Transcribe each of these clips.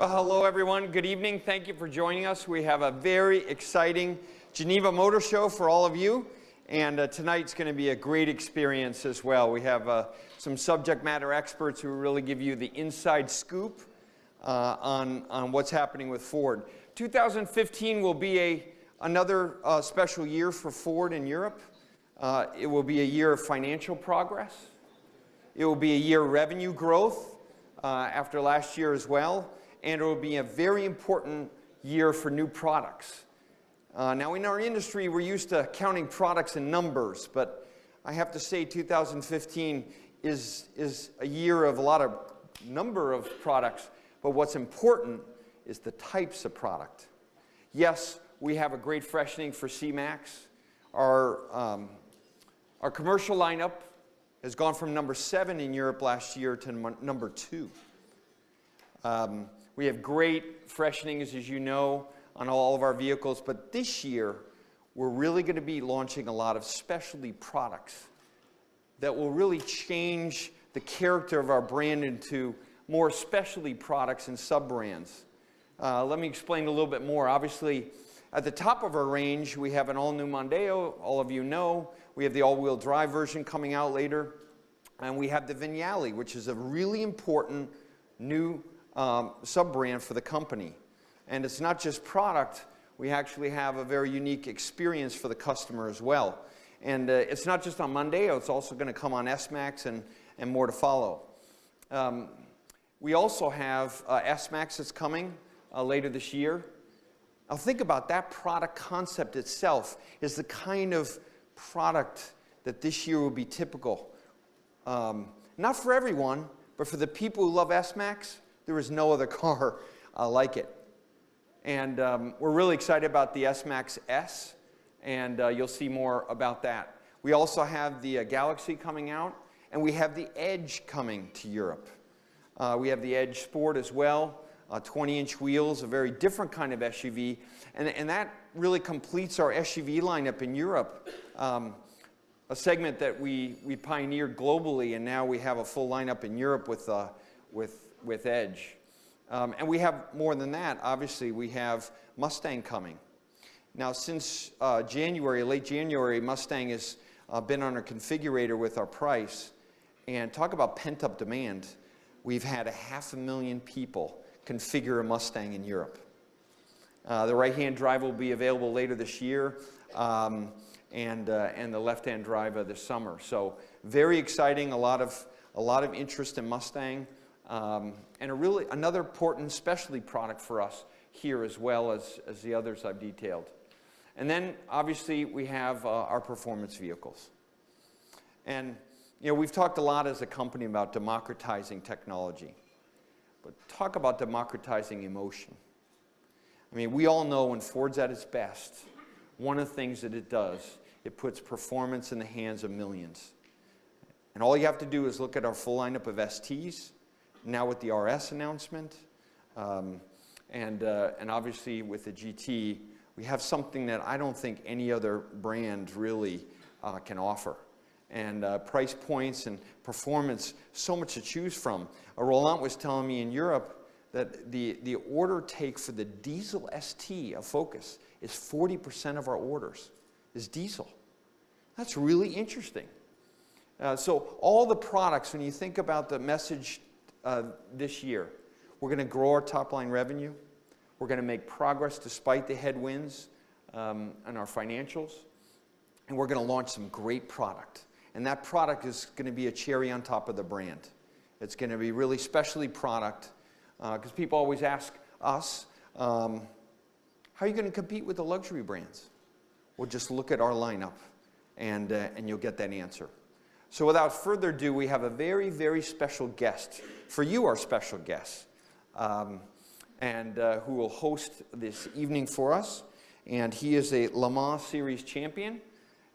Well, hello everyone. Good evening. Thank you for joining us. We have a very exciting Geneva Motor Show for all of you, and tonight's going to be a great experience as well. We have some subject matter experts who will really give you the inside scoop on what's happening with Ford. 2015 will be another special year for Ford in Europe. It will be a year of financial progress. It will be a year of revenue growth after last year as well. And it will be a very important year for new products. Now in our industry, we're used to counting products in numbers, but I have to say 2015 is a year of a lot of number of products, but what's important is the types of product. Yes, we have a great freshening for C-Max. Our commercial lineup has gone from number 7 in Europe last year to number 2. We have great freshenings, as you know, on all of our vehicles, but this year we're really going to be launching a lot of specialty products that will really change the character of our brand into more specialty products and sub-brands. Let me explain a little bit more. Obviously, at the top of our range, we have an all-new Mondeo, all of you know. We have the all-wheel drive version coming out later, and we have the Vignale, which is a really important new sub-brand for the company. And it's not just product, we actually have a very unique experience for the customer as well. And it's not just on Mondeo, it's also going to come on S-Max and more to follow. We also have S-Max that's coming later this year. Now think about that product concept itself is the kind of product that this year will be typical. Not for everyone, but for the people who love S-Max, there is no other car like it. And we're really excited about the S-Max S, and you'll see more about that. We also have the Galaxy coming out, and we have the Edge coming to Europe. We have the Edge Sport as well, 20-inch wheels, a very different kind of SUV, and that really completes our SUV lineup in Europe, a segment that we pioneered globally, and now we have a full lineup in Europe with Edge. And we have more than that. Obviously, we have Mustang coming. Now, since January, late January, Mustang has been on our configurator with our price. And talk about pent-up demand. We've had 500,000 people configure a Mustang in Europe. The right-hand drive will be available later this year, and the left-hand drive this summer. So very exciting. A lot of interest in Mustang. And another important specialty product for us here as well as the others I've detailed. And then obviously we have our performance vehicles. And you know, we've talked a lot as a company about democratizing technology, but talk about democratizing emotion. I mean, we all know when Ford's at its best, one of the things that it does, it puts performance in the hands of millions. And all you have to do is look at our full lineup of STs, now with the RS announcement, and obviously with the GT, we have something that I don't think any other brand really can offer. And price points and performance, so much to choose from. Roland was telling me in Europe that the order take for the diesel ST of Focus is 40% of our orders is diesel. That's really interesting. So all the products, when you think about the message this year, we're going to grow our top-line revenue. We're going to make progress despite the headwinds in our financials. And we're going to launch some great product. And that product is going to be a cherry on top of the brand. It's going to be really specialty product because people always ask us, how are you going to compete with the luxury brands? Well, just look at our lineup and you'll get that answer. So without further ado, we have a very, very special guest. For you, our special guest, who will host this evening for us. And he is a Le Mans Series champion,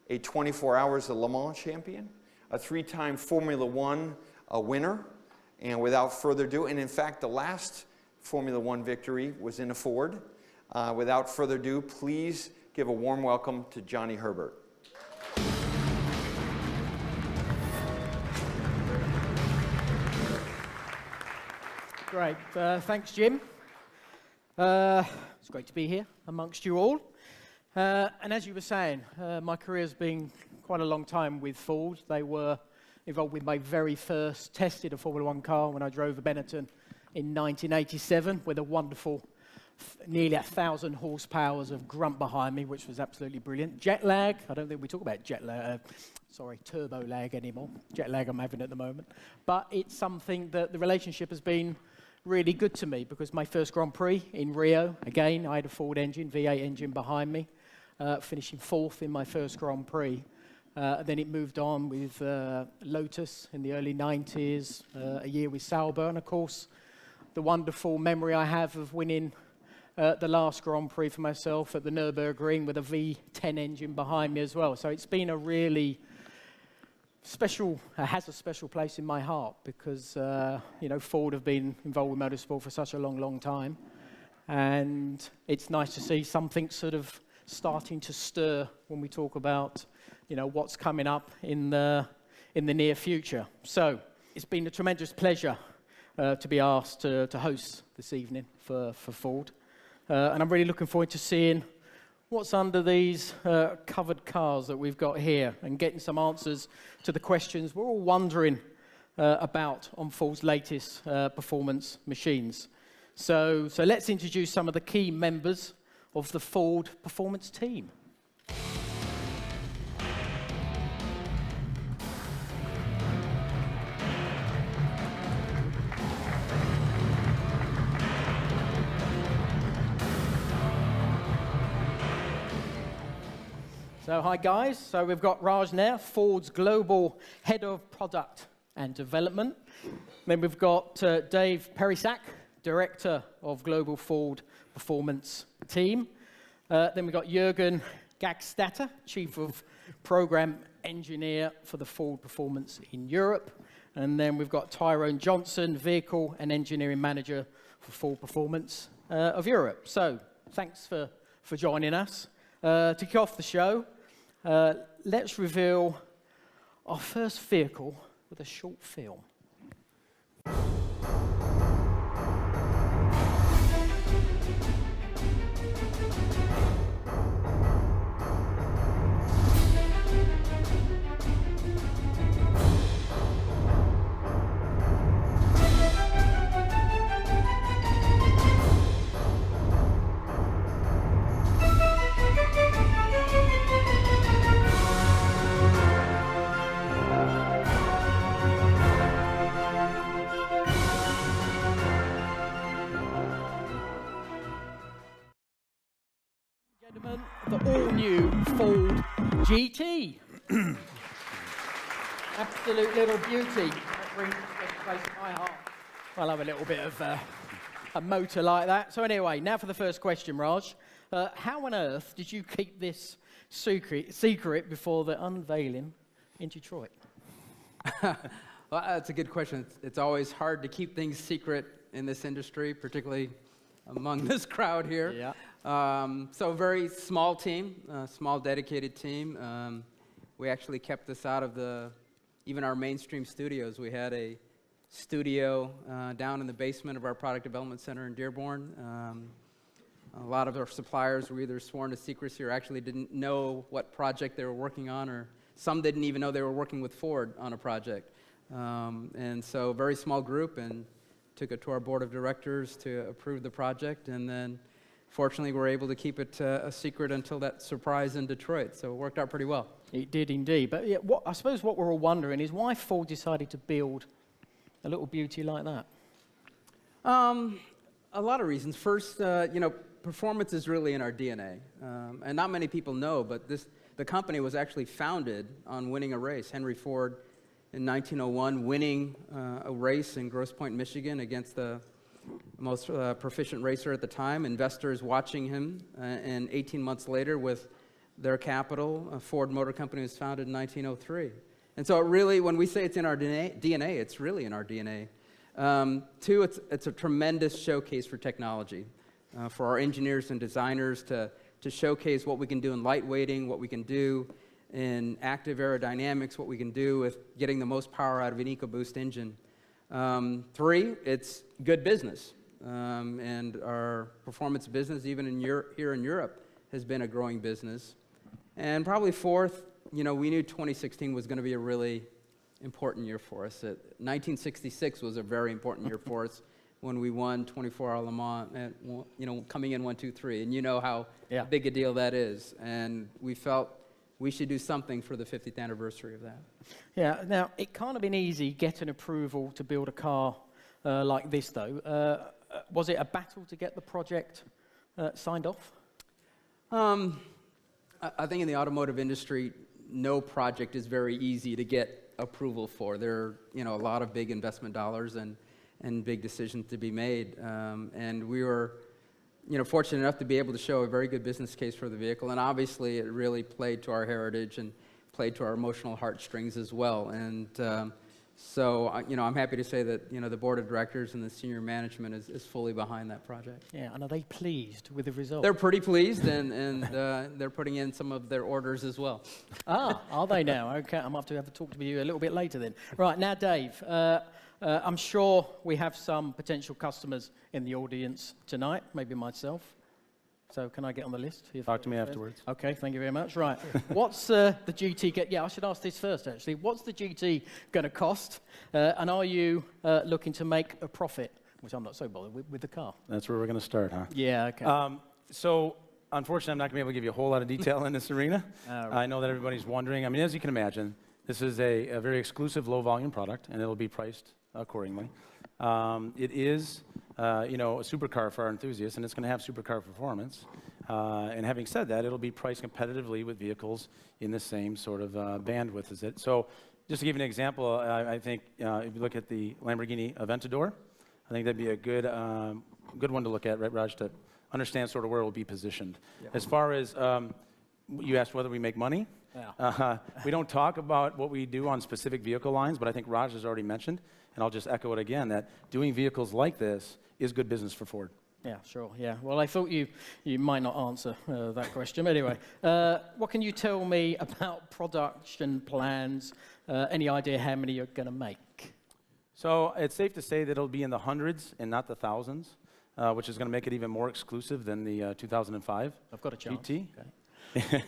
a 24 Hours of Le Mans champion, a 3-time Formula One winner. And without further ado, and in fact, the last Formula One victory was in a Ford. Without further ado, please give a warm welcome to Johnny Herbert. Great. Thanks, Jim. It's great to be here amongst you all. And as you were saying, my career's been quite a long time with Ford. They were involved with my very first tested a Formula One car when I drove a Benetton in 1987 with a wonderful nearly 1,000 horsepower of grunt behind me, which was absolutely brilliant. Jet lag, I don't think we talk about turbo lag anymore. Jet lag I'm having at the moment. But it's something that the relationship has been really good to me because my first Grand Prix in Rio, again, I had a Ford engine, V8 engine behind me, finishing 4th in my first Grand Prix. Then it moved on with Lotus in the early 90s, a year with Sauber, and of course, the wonderful memory I have of winning the last Grand Prix for myself at the Nürburgring with a V10 engine behind me as well. So it's been a really special, has a special place in my heart because, Ford have been involved with motorsport for such a long, long time. And it's nice to see something sort of starting to stir when we talk about, what's coming up in the near future. So it's been a tremendous pleasure to be asked to host this evening for Ford. And I'm really looking forward to seeing what's under these covered cars that we've got here and getting some answers to the questions we're all wondering about on Ford's latest performance machines. So let's introduce some of the key members of the Ford performance team. So hi guys, so we've got Raj Nair, Ford's Global Head of Product and Development. Then we've got Dave Pericak, Director of Global Ford Performance Team. Then we've got Jurgen Gagstatter, Chief of Program Engineer for the Ford Performance in Europe. And then we've got Tyrone Johnson, Vehicle and Engineering Manager for Ford Performance of Europe. So thanks for joining us. To kick off the show, let's reveal our first vehicle with a short film. Gentlemen, the all-new Ford GT. Absolute little beauty. That brings a place in my heart. I love a little bit of a motor like that. So anyway, now for the first question, Raj. How on earth did you keep this secret before the unveiling in Detroit? Well, that's a good question. It's always hard to keep things secret in this industry, particularly among this crowd here. Yeah. So very small team, small dedicated team. We actually kept this out of even our mainstream studios. We had a studio down in the basement of our product development center in Dearborn. A lot of our suppliers were either sworn to secrecy or actually didn't know what project they were working on, or some didn't even know they were working with Ford on a project. And so very small group, and took it to our board of directors to approve the project, and then fortunately we were able to keep it a secret until that surprise in Detroit, so it worked out pretty well. It did indeed. But yeah, I suppose what we're all wondering is why Ford decided to build a little beauty like that. A lot of reasons. First, performance is really in our DNA, and not many people know, but the company was actually founded on winning a race. Henry Ford, in 1901, winning a race in Grosse Pointe, Michigan, against the most proficient racer at the time. Investors watching him, and 18 months later, with their capital, Ford Motor Company was founded in 1903. And so it really, when we say it's in our DNA, it's really in our DNA. Two, it's a tremendous showcase for technology, for our engineers and designers to showcase what we can do in lightweighting, what we can do in active aerodynamics, what we can do with getting the most power out of an EcoBoost engine. Three, it's good business. and our performance business, even here in Europe, has been a growing business. And probably fourth, we knew 2016 was going to be a really important year for us. 1966 was a very important year for us when we won 24-hour Le Mans, and, coming in 1, 2, 3. And you know how big a deal that is. And we felt we should do something for the 50th anniversary of that. Yeah, now, it can't have been easy getting approval to build a car like this, though. Was it a battle to get the project signed off? I think in the automotive industry, no project is very easy to get approval for. There are, a lot of big investment dollars and big decisions to be made. And we were, fortunate enough to be able to show a very good business case for the vehicle. And obviously, it really played to our heritage and played to our emotional heartstrings as well. And so, I'm happy to say that, the board of directors and the senior management is fully behind that project. Yeah, and are they pleased with the result? They're pretty pleased, and they're putting in some of their orders as well. Ah, are they now? Okay, I'm going to have to talk to you a little bit later then. Right, now, Dave, I'm sure we have some potential customers in the audience tonight, maybe myself. So can I get on the list? Talk to me afterwards. Okay, thank you very much. Right, what's the GT? Yeah, I should ask this first, actually. What's the GT going to cost? And are you looking to make a profit, which I'm not so bothered with the car? That's where we're going to start, huh? Yeah, okay. So, unfortunately, I'm not going to be able to give you a whole lot of detail in this arena. Right. I know that everybody's wondering. I mean, as you can imagine, this is a very exclusive low-volume product, and it'll be priced accordingly. It is, a supercar for our enthusiasts, and it's going to have supercar performance. And having said that, it'll be priced competitively with vehicles in the same sort of bandwidth as it. So, just to give you an example, I think if you look at the Lamborghini Aventador, I think that'd be a good one to look at, right, Raj, to understand sort of where it will be positioned. Yeah. As far as you asked whether we make money. Yeah. We don't talk about what we do on specific vehicle lines, but I think Raj has already mentioned, and I'll just echo it again, that doing vehicles like this is good business for Ford. Yeah, sure, yeah. Well, I thought you might not answer that question. Anyway, what can you tell me about production plans? Any idea how many you're going to make? So it's safe to say that it'll be in the hundreds and not the thousands, which is going to make it even more exclusive than the 2005 I've got a chance. GT. Okay.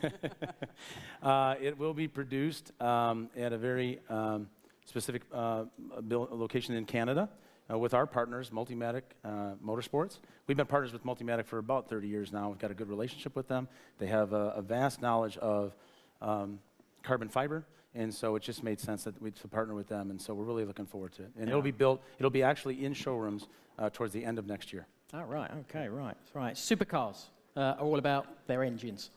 It will be produced at a very specific location in Canada with our partners, Multimatic Motorsports. We've been partners with Multimatic for about 30 years now. We've got a good relationship with them. They have a vast knowledge of carbon fiber, and so it just made sense that we'd partner with them, and so we're really looking forward to it. And it'll be built, it'll be actually in showrooms towards the end of next year. Oh, right, okay, right. Supercars are all about their engines.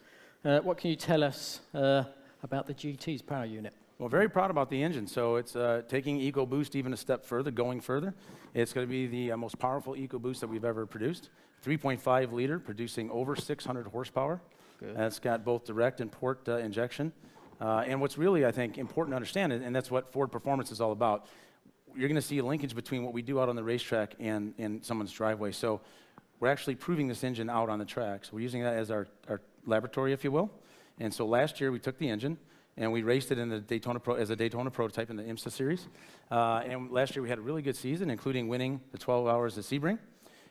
What can you tell us about the GT's power unit? Well, very proud about the engine. So it's taking EcoBoost even a step further, going further. It's going to be the most powerful EcoBoost that we've ever produced. 3.5 liter, producing over 600 horsepower. Good. It's got both direct and port injection. And what's really, I think, important to understand, and that's what Ford Performance is all about, you're going to see a linkage between what we do out on the racetrack and in someone's driveway. So we're actually proving this engine out on the track. So we're using that as our laboratory, if you will. And so last year we took the engine and we raced it in the Daytona as a Daytona prototype in the IMSA series. And last year we had a really good season, including winning the 12 Hours of Sebring.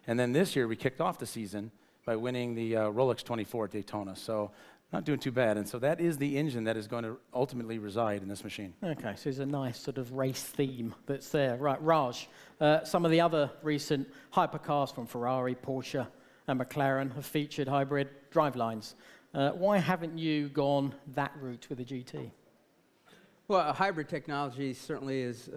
And then this year we kicked off the season by winning the Rolex 24 at Daytona. So not doing too bad. And so that is the engine that is going to ultimately reside in this machine. Okay, so there's a nice sort of race theme that's there. Right, Raj, some of the other recent hypercars from Ferrari, Porsche, and McLaren have featured hybrid drivelines. Why haven't you gone that route with the GT? Well, hybrid technology certainly is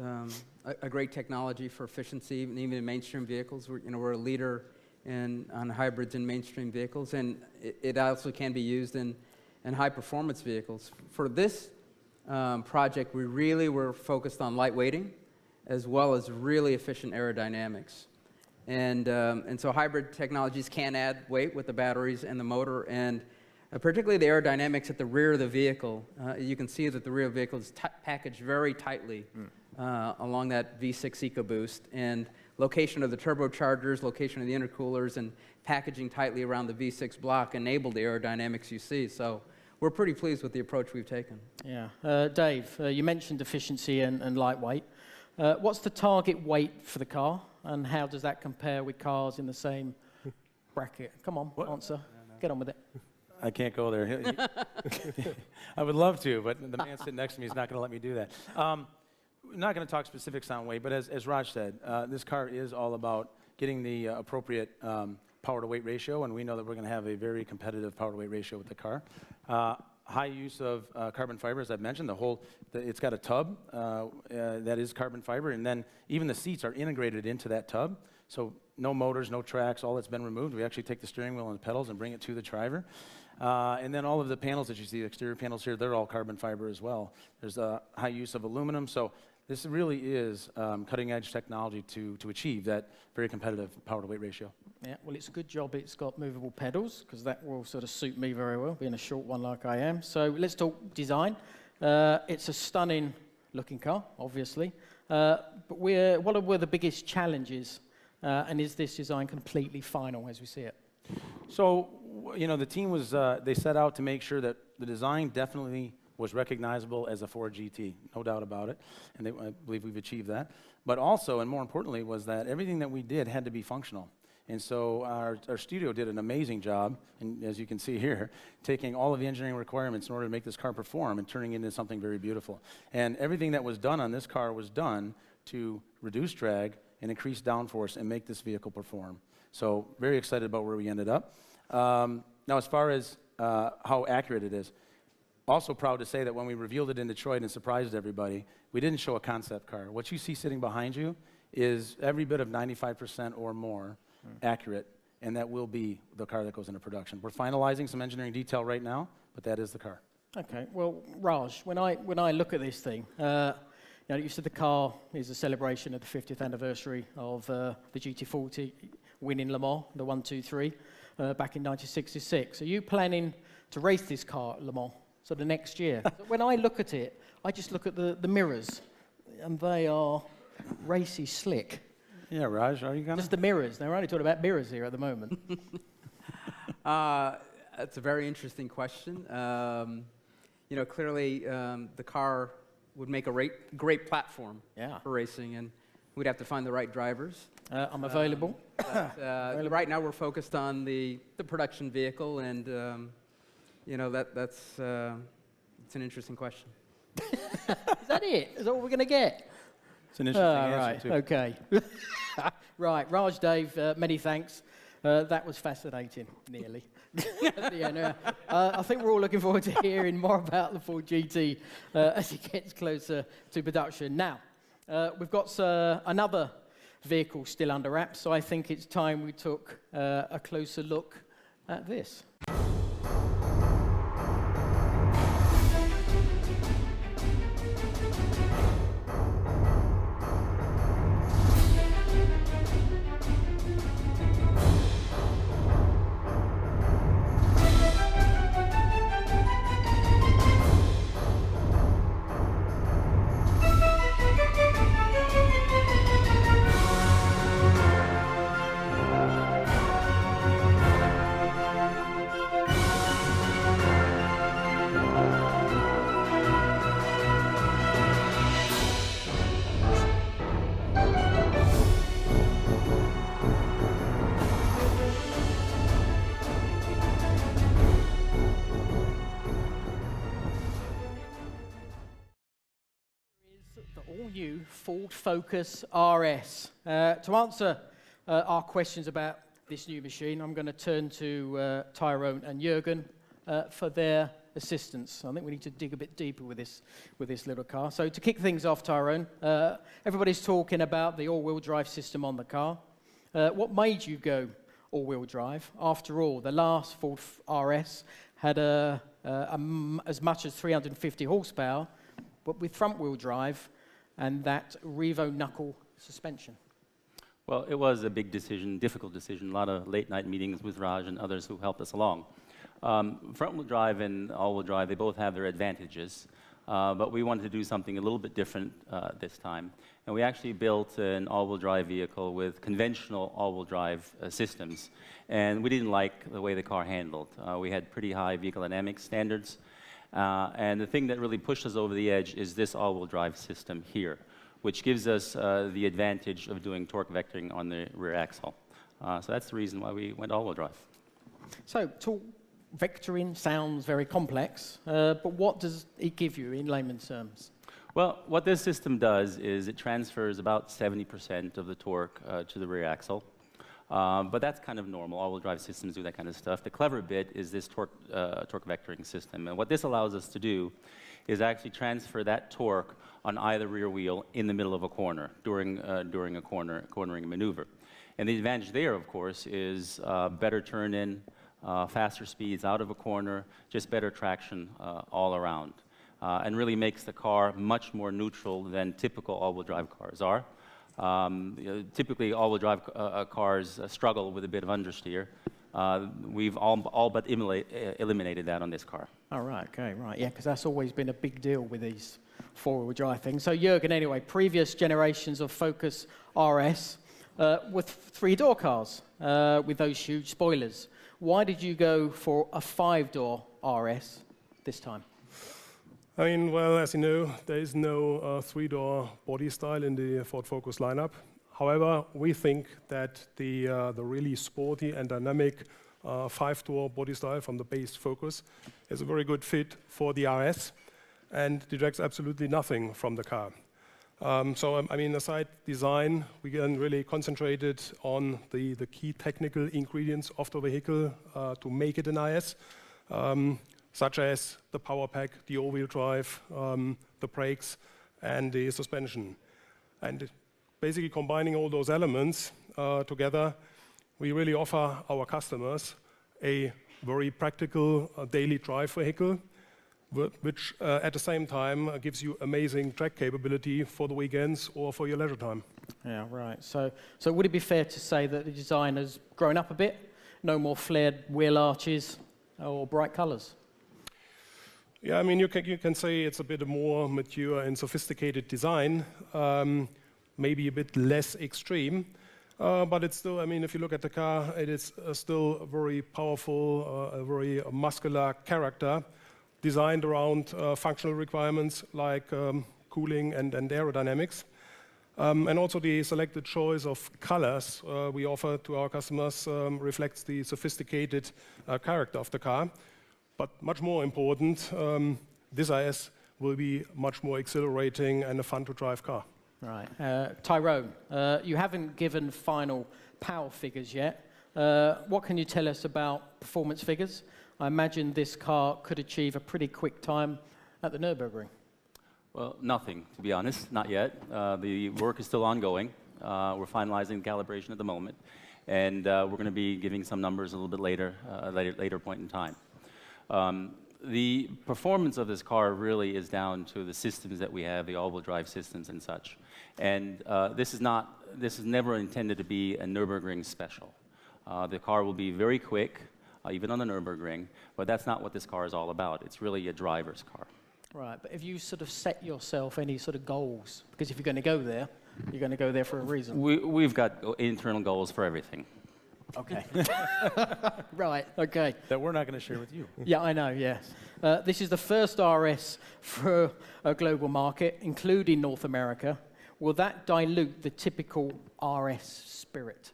a great technology for efficiency, even in mainstream vehicles. We're a leader on hybrids in mainstream vehicles, and it also can be used in high-performance vehicles. For this project, we really were focused on lightweighting, as well as really efficient aerodynamics. And so hybrid technologies can add weight with the batteries and the motor, and particularly the aerodynamics at the rear of the vehicle. You can see that the rear of the vehicle is packaged very tightly along that V6 EcoBoost, and location of the turbochargers, location of the intercoolers, and packaging tightly around the V6 block enable the aerodynamics you see. So we're pretty pleased with the approach we've taken. Yeah. Dave, you mentioned efficiency and lightweight. What's the target weight for the car? and how does that compare with cars in the same bracket? Come on, answer. Get on with it. I can't go there. I would love to, but the man sitting next to me is not going to let me do that. We're not going to talk specifics on weight, but as Raj said, this car is all about getting the appropriate power to weight ratio, and we know that we're going to have a very competitive power to weight ratio with the car. High use of carbon fiber, as I've mentioned. It's got a tub that is carbon fiber, and then even the seats are integrated into that tub. So no motors, no tracks, all that's been removed. We actually take the steering wheel and the pedals and bring it to the driver. And then all of the panels that you see, the exterior panels here, they're all carbon fiber as well. There's a high use of aluminum. So this really is cutting-edge technology to achieve that very competitive power-to-weight ratio. Yeah, well, it's a good job it's got movable pedals, because that will sort of suit me very well, being a short one like I am. So let's talk design. It's a stunning-looking car, obviously. But what were the biggest challenges, and is this design completely final as we see it? So, the team was, they set out to make sure that the design definitely was recognizable as a Ford GT, no doubt about it, and I believe we've achieved that. But also, and more importantly, was that everything that we did had to be functional. And so our studio did an amazing job, and as you can see here, taking all of the engineering requirements in order to make this car perform and turning it into something very beautiful. And everything that was done on this car was done to reduce drag and increase downforce and make this vehicle perform. So very excited about where we ended up. Now, as far as how accurate it is, also proud to say that when we revealed it in Detroit and surprised everybody, we didn't show a concept car. What you see sitting behind you is every bit of 95% or more accurate, and that will be the car that goes into production. We're finalizing some engineering detail right now, but that is the car. Okay, well, Raj, when I look at this thing, you said the car is a celebration of the 50th anniversary of the GT40 winning Le Mans, the 1-2-3, back in 1966. Are you planning to race this car at Le Mans? So the next year. When I look at it, I just look at the mirrors, and they are racy slick. Yeah, Raj, are you gonna? Just the mirrors. Now, we're only talking about mirrors here at the moment. That's a very interesting question. Clearly the car would make a great platform for racing, and we'd have to find the right drivers. I'm available. Right now we're focused on the production vehicle, and that's it's an interesting question. Is that it? Is that what we're going to get? It's an interesting answer, too. Okay. Right, Raj, Dave, many thanks. That was fascinating, nearly. I think we're all looking forward to hearing more about the Ford GT as it gets closer to production. Now, we've got another vehicle still under wraps, so I think it's time we took a closer look at this. All-new Ford Focus RS. To answer our questions about this new machine, I'm going to turn to Tyrone and Jurgen for their assistance. I think we need to dig a bit deeper with this little car. So to kick things off, Tyrone, everybody's talking about the all-wheel drive system on the car. What made you go all-wheel drive? After all, the last Ford RS had as much as 350 horsepower, but with front-wheel drive and that Revo knuckle suspension. Well, it was a big decision, difficult decision, a lot of late-night meetings with Raj and others who helped us along. Front-wheel drive and all-wheel drive, they both have their advantages, but we wanted to do something a little bit different this time. And we actually built an all-wheel drive vehicle with conventional all-wheel drive systems. And we didn't like the way the car handled. We had pretty high vehicle dynamics standards. And the thing that really pushed us over the edge is this all-wheel drive system here, which gives us the advantage of doing torque vectoring on the rear axle. So that's the reason why we went all-wheel drive. So, torque vectoring sounds very complex, but what does it give you in layman's terms? Well, what this system does is it transfers about 70% of the torque to the rear axle. But that's kind of normal. All-wheel drive systems do that kind of stuff. The clever bit is this torque vectoring system. And what this allows us to do is actually transfer that torque on either rear wheel in the middle of a corner during a cornering maneuver. And the advantage there, of course, is better turn-in, faster speeds out of a corner, just better traction all around. And really makes the car much more neutral than typical all-wheel drive cars are. Typically, all-wheel drive cars struggle with a bit of understeer. We've all but eliminated that on this car. Oh, right, okay, right. Yeah, because that's always been a big deal with these four-wheel drive things. So, Jurgen, anyway, previous generations of Focus RS were three-door cars with those huge spoilers. Why did you go for a five-door RS this time? I mean, well, as you know, there is no three-door body style in the Ford Focus lineup. However, we think that the really sporty and dynamic five-door body style from the base Focus is a very good fit for the RS and detracts absolutely nothing from the car. So, I mean, aside design, we can really concentrated on the key technical ingredients of the vehicle to make it an IS. Such as the power pack, the all-wheel drive, the brakes, and the suspension. And basically combining all those elements together, we really offer our customers a very practical daily drive vehicle, which at the same time gives you amazing track capability for the weekends or for your leisure time. Yeah, right. So would it be fair to say that the design has grown up a bit? No more flared wheel arches or bright colors? Yeah, I mean, you can say it's a bit more mature and sophisticated design, maybe a bit less extreme, but it's still, I mean, if you look at the car, it is still a very powerful, a very muscular character, designed around functional requirements like cooling and aerodynamics. And also the selected choice of colors we offer to our customers reflects the sophisticated character of the car. But much more important, this IS will be much more exhilarating and a fun-to-drive car. Right. Tyrone, you haven't given final power figures yet. What can you tell us about performance figures? I imagine this car could achieve a pretty quick time at the Nürburgring. Well, nothing, to be honest, not yet. The work is still ongoing. We're finalizing the calibration at the moment. And we're going to be giving some numbers a little bit later point in time. The performance of this car really is down to the systems that we have, the all-wheel drive systems and such. And this is never intended to be a Nürburgring special. The car will be very quick, even on the Nürburgring, but that's not what this car is all about. It's really a driver's car. Right, but have you sort of set yourself any sort of goals? Because if you're going to go there, you're going to go there for a reason. We've got internal goals for everything. Okay. Right, okay. That we're not going to share with you. Yeah, I know, yes. This is the first RS for a global market, including North America. Will that dilute the typical RS spirit?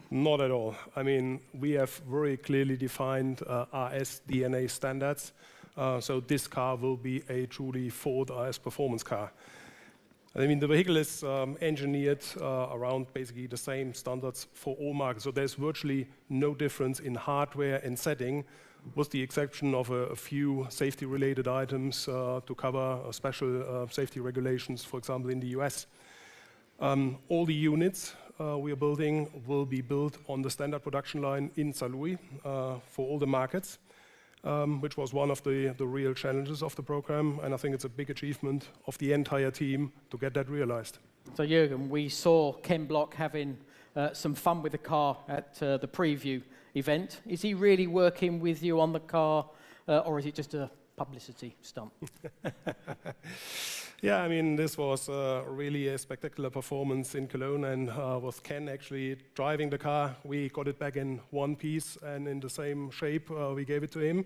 Not at all. I mean, we have very clearly defined RS DNA standards. So this car will be a truly Ford RS performance car. I mean, the vehicle is engineered around basically the same standards for all markets. So there's virtually no difference in hardware and setting, with the exception of a few safety-related items to cover special safety regulations, for example, in the US. All the units we are building will be built on the standard production line in Saarlouis for all the markets. Which was one of the real challenges of the program, and I think it's a big achievement of the entire team to get that realized. So Jurgen, we saw Ken Block having some fun with the car at the preview event. Is he really working with you on the car, or is it just a publicity stunt? Yeah, I mean, this was really a spectacular performance in Cologne, and with Ken actually driving the car, we got it back in one piece and in the same shape we gave it to him.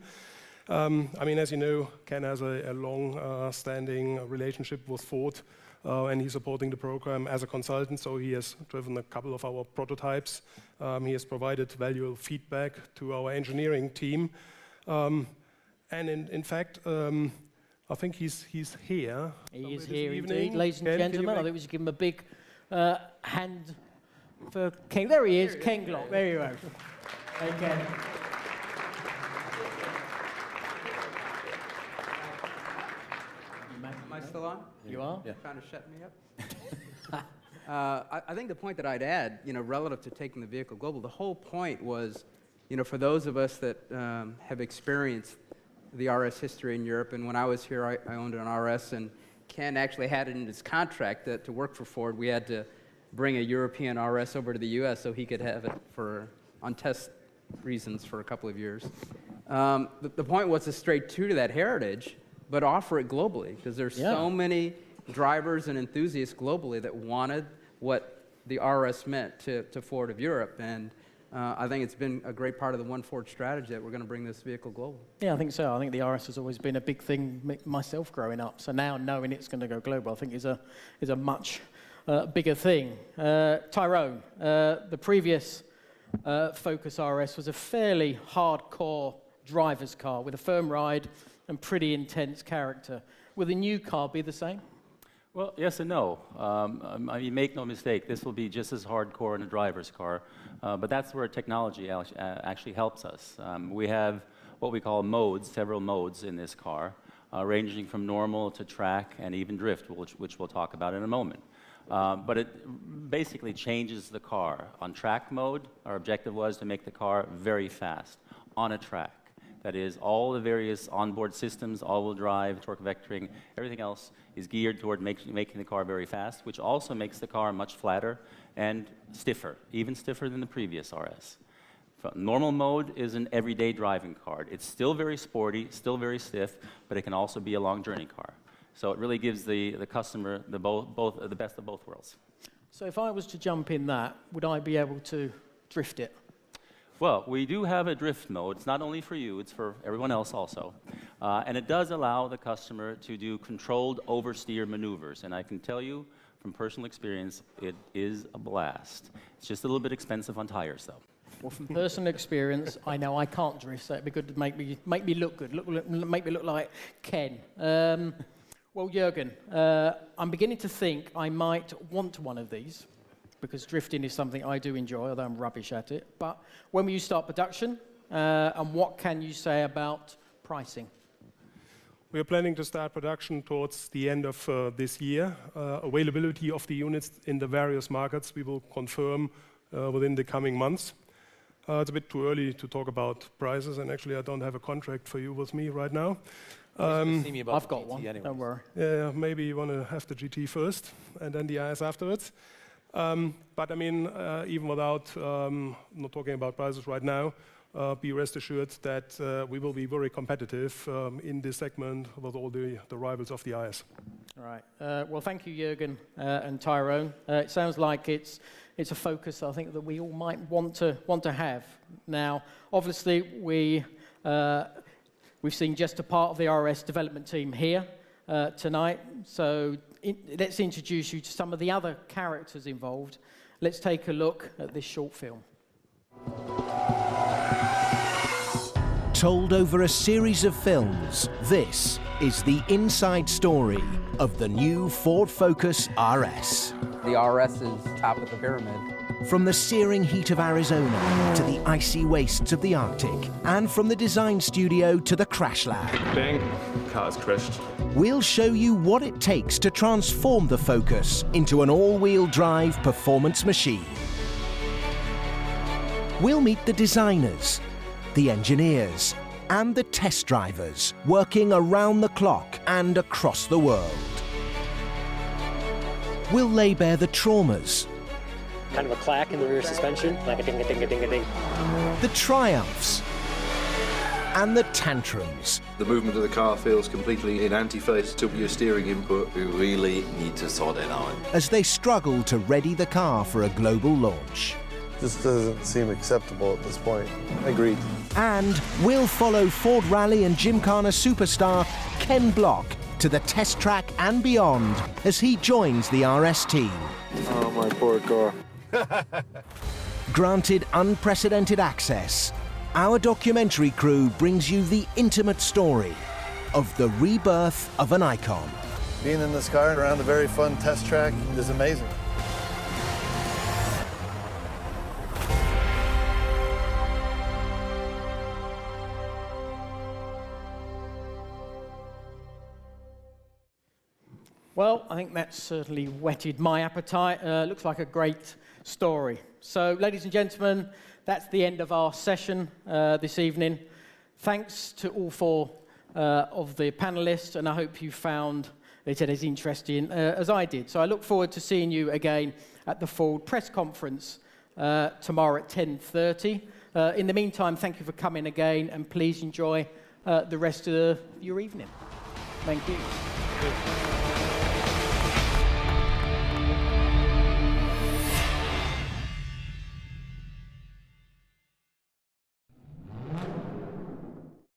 I mean, as you know, Ken has a long-standing relationship with Ford, and he's supporting the program as a consultant, so he has driven a couple of our prototypes. He has provided valuable feedback to our engineering team. And in fact, I think he's here. He is this here evening. indeed. Ladies and Ken, can you gentlemen, I make- think we should give him a big hand for Ken. There he is, Ken Glock. There you go. Hey, Ken. Am I still on? You are? Yeah. Trying to shut me up? I think the point that I'd add, relative to taking the vehicle global, the whole point was, for those of us that have experienced the RS history in Europe, and when I was here, I owned an RS, and Ken actually had it in his contract that to work for Ford, we had to bring a European RS over to the U.S. so he could have it on test reasons for a couple of years. The point was to stay true to that heritage, but offer it globally, because there's so many drivers and enthusiasts globally that wanted what the RS meant to Ford of Europe, and I think it's been a great part of the One Ford strategy that we're going to bring this vehicle global. Yeah, I think so. I think the RS has always been a big thing myself growing up. So now knowing it's going to go global, I think is a much bigger thing. Tyrone, the previous Focus RS was a fairly hardcore driver's car with a firm ride and pretty intense character. Will the new car be the same? Well, yes and no. I mean, make no mistake, this will be just as hardcore in a driver's car, but that's where technology actually helps us. We have what we call modes, several modes in this car, ranging from normal to track and even drift, which we'll talk about in a moment. But it basically changes the car. On track mode, our objective was to make the car very fast on a track. That is, all the various onboard systems, all-wheel drive, torque vectoring, everything else is geared toward making the car very fast, which also makes the car much flatter and stiffer, even stiffer than the previous RS. Normal mode is an everyday driving car. It's still very sporty, still very stiff, but it can also be a long journey car. So it really gives the customer the best of both worlds. So if I was to jump in that, would I be able to drift it? Well, we do have a drift mode. It's not only for you, it's for everyone else also. And it does allow the customer to do controlled oversteer maneuvers. And I can tell you from personal experience, it is a blast. It's just a little bit expensive on tires, though. Well, from personal experience, I know I can't drift, so it'd be good to make me look good, make me look like Ken. Well, Jurgen, I'm beginning to think I might want one of these, because drifting is something I do enjoy, although I'm rubbish at it. But when will you start production, and what can you say about pricing? We are planning to start production towards the end of this year. Availability of the units in the various markets we will confirm within the coming months. It's a bit too early to talk about prices, and actually I don't have a contract for you with me right now. I've got one, don't worry. Yeah, maybe you want to have the GT first, and then the IS afterwards. But I mean, even without not talking about prices right now, be rest assured that we will be very competitive in this segment with all the rivals of the IS. All right. Well, thank you, Jurgen and Tyrone. It sounds like it's a focus I think that we all might want to have. Now, obviously, we've seen just a part of the RS development team here tonight. So let's introduce you to some of the other characters involved. Let's take a look at this short film. Told over a series of films, this is the inside story of the new Ford Focus RS. The RS is top of the pyramid. From the searing heat of Arizona to the icy wastes of the Arctic, and from the design studio to the crash lab, Bang, car's crashed. we'll show you what it takes to transform the Focus into an all-wheel drive performance machine. We'll meet the designers, the engineers, and the test drivers working around the clock and across the world. We'll lay bare the traumas, kind of a clack in the rear suspension, like a ding-a-ding-a-ding-a-ding. the triumphs, and the tantrums. The movement of the car feels completely in antiphase to your steering input. We really need to sort it out. As they struggle to ready the car for a global launch. This doesn't seem acceptable at this point. Agreed. And we'll follow Ford Rally and Gymkhana superstar Ken Block to the test track and beyond as he joins the RS team. Oh, my poor car. Granted unprecedented access, our documentary crew brings you the intimate story of the rebirth of an icon. Being in this car around a very fun test track is amazing. Well, I think that's certainly whetted my appetite. Looks like a great story. So, ladies and gentlemen, that's the end of our session this evening. Thanks to all four of the panelists, and I hope you found it as interesting as I did. So I look forward to seeing you again at the Ford press conference tomorrow at 10:30. In the meantime, thank you for coming again, and please enjoy the rest of your evening. Thank you.